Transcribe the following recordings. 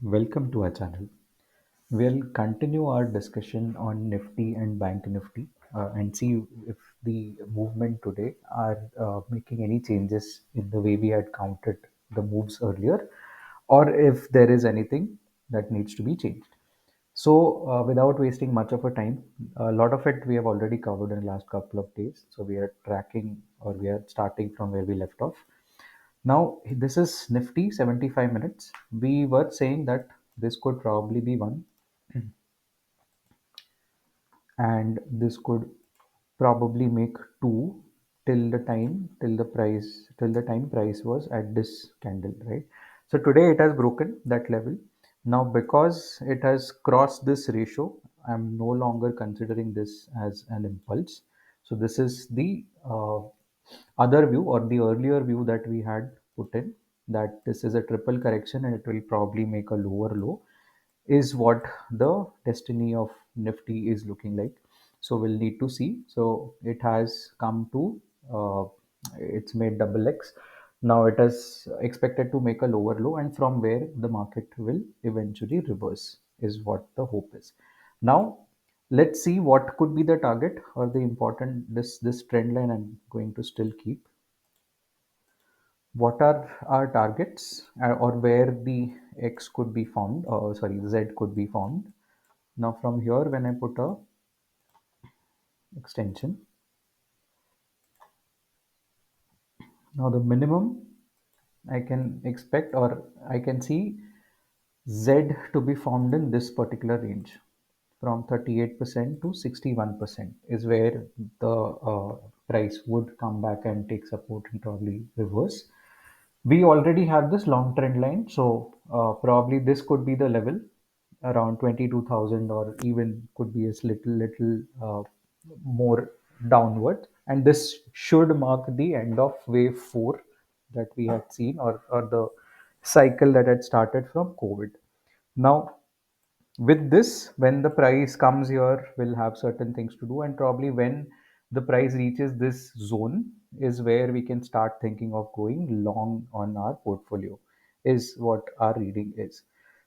Welcome to our channel. We'll continue our discussion on Nifty and Bank Nifty and see if the movement today are making any changes in the way we had counted the moves earlier, or if there is anything that needs to be changed. So, without wasting much of our time, a lot of it we have already covered in the last couple of days. So, we are tracking or we are starting from where we left off. Now, this is Nifty 75 minutes. We were saying that this could probably be one, and this could probably make two till the time price was at this candle, right? So today it has broken that level. Now, because it has crossed this ratio, I'm no longer considering this as an impulse. So this is the other view, or the earlier view that we had put in, that this is a triple correction and it will probably make a lower low, is what the destiny of Nifty is looking like. So we'll need to see. So it has come to, it's made double X. Now it is expected to make a lower low, and from where the market will eventually reverse is what the hope is. Now let's see what could be the target or the important this trend line. I'm going to still keep. What are our targets, or where the X could be formed, or sorry, Z could be formed. Now from here, when I put a extension, now the minimum I can expect, or I can see Z to be formed in this particular range from 38% to 61% is where the price would come back and take support and probably reverse. We already have this long trend line, so probably this could be the level around 22,000, or even could be a little more downward. And this should mark the end of wave 4 that we had seen, or the cycle that had started from COVID. Now, with this, when the price comes here, we'll have certain things to do, and probably when the price reaches this zone is where we can start thinking of going long on our portfolio, is what our reading is.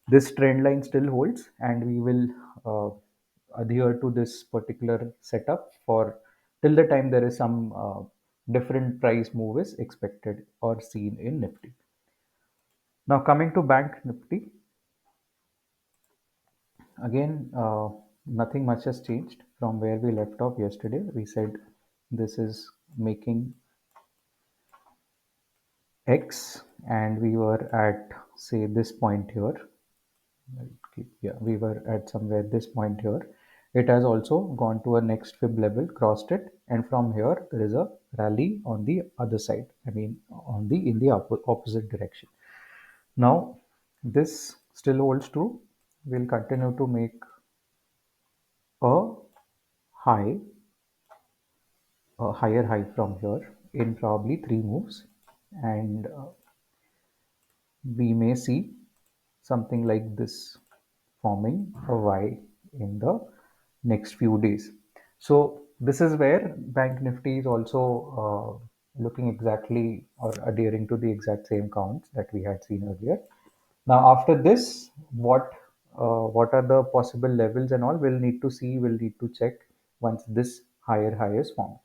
This trend line still holds, and we will adhere to this particular setup for till the time there is some different price move is expected or seen in Nifty. Now coming to Bank Nifty, again, nothing much has changed from where we left off yesterday. We said this is making X, and we were at, say, this point here. Yeah, we were at somewhere this point here. It has also gone to a next fib level, crossed it, and from here there is a rally on the other side. I mean, on the in the opposite direction. Now, this still holds true. We'll continue to make a high, a higher high from here in probably three moves, and we may see something like this forming a Y in the next few days. So this is where Bank Nifty is also looking exactly or adhering to the exact same counts that we had seen earlier. Now after this, what are the possible levels and all? We'll need to see. We'll need to check once this higher high is formed.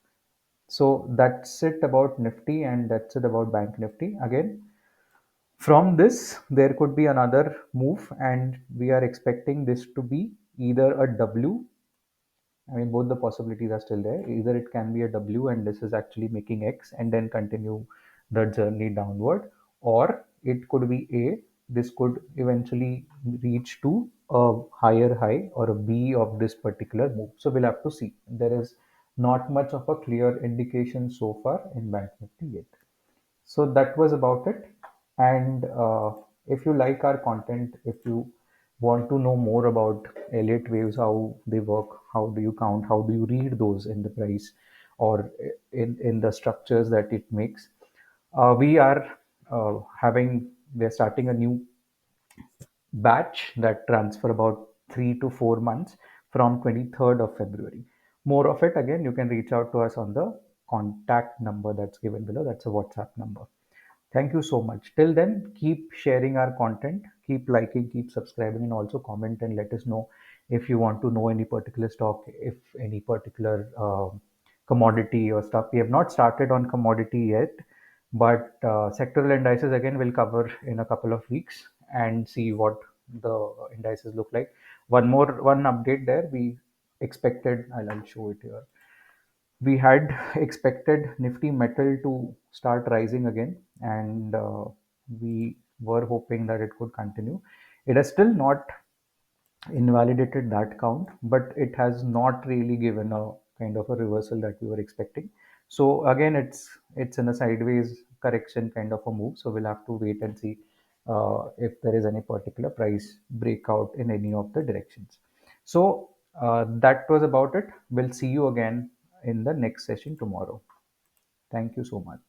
So that's it about Nifty, and that's it about Bank Nifty. Again, from this, there could be another move, and we are expecting this to be either a W. I mean, both the possibilities are still there. Either it can be a W and this is actually making X and then continue the journey downward, or it could be A. This could eventually reach to a higher high or a B of this particular move. So we'll have to see. There is not much of a clear indication so far in Bank Nifty yet. So that was about it. And if you like our content, if you want to know more about Elliott Waves, how they work, how do you count, how do you read those in the price, or in the structures that it makes, we are we are starting a new batch that runs for about 3 to 4 months from 23rd of February. More of it, again, you can reach out to us on the contact number that's given below. That's a WhatsApp number. Thank you so much. Till then, keep sharing our content, keep liking, keep subscribing, and also comment and let us know if you want to know any particular stock, if any particular commodity or stuff. We have not started on commodity yet, but sectoral indices again will cover in a couple of weeks and see what the indices look like. One update there. We expected, I'll show it here. We had expected Nifty Metal to start rising again, and we were hoping that it could continue. It has still not invalidated that count, but it has not really given a kind of a reversal that we were expecting. So again, it's in a sideways correction kind of a move. So we'll have to wait and see if there is any particular price breakout in any of the directions. So that was about it. We'll see you again in the next session tomorrow. Thank you so much.